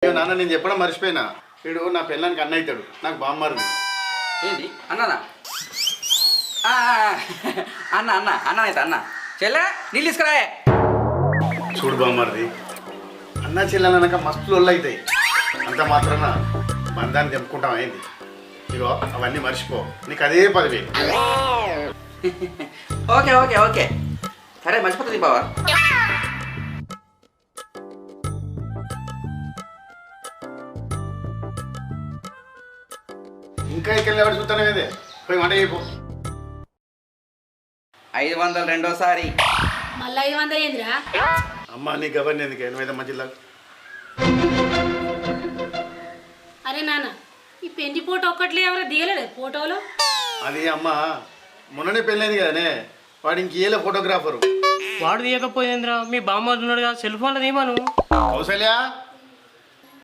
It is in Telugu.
ఇక నాన్న నేను చెప్పడం మర్చిపోయినా, వీడు నా పిల్లానికి అన్న అవుతాడు, నాకు బామ్మారు. ఏంటి అన్ననా? అన్న అన్న అన్న అయితే అన్న చెల్లె నీళ్ళు తీసుకురాయే. చూడు బామ్మారిది, అన్న చెల్లెనక మస్తు ఒళ్ళు అవుతాయి, అంత మాత్రాన బంధాన్ని తెంపుకుంటాం ఏంది? ఇగో అవన్నీ మర్చిపో, నీకు అదే 10,000. ఓకే ఓకే ఓకే సరే మర్చిపోతుంది బావా. ఇంకా ఇక్కడ ఎవరు చూస్తానే కదే, పోయి వంట చేయపో. 500 రెండోసారి. మళ్ళీ 500 ఏందిరా? అమ్మ నీ గవర్ని ఎందుకు 8 మంచిలా? అరే నాన్న, ఈ పెండి ఫోటో ఒక్కట్లే ఎవరో దిగలేడు ఫోటోలో. అది అమ్మ మొన్ననే పెళ్ళైంది కదనే, వాడు ఇంకేలే ఫోటోగ్రాఫరు. వాడు తీయకపోయిందిరా, మీ బామ్మ ఉన్నాడు కదా, సెల్ ఫోన్లో తీయమను. కౌసల్య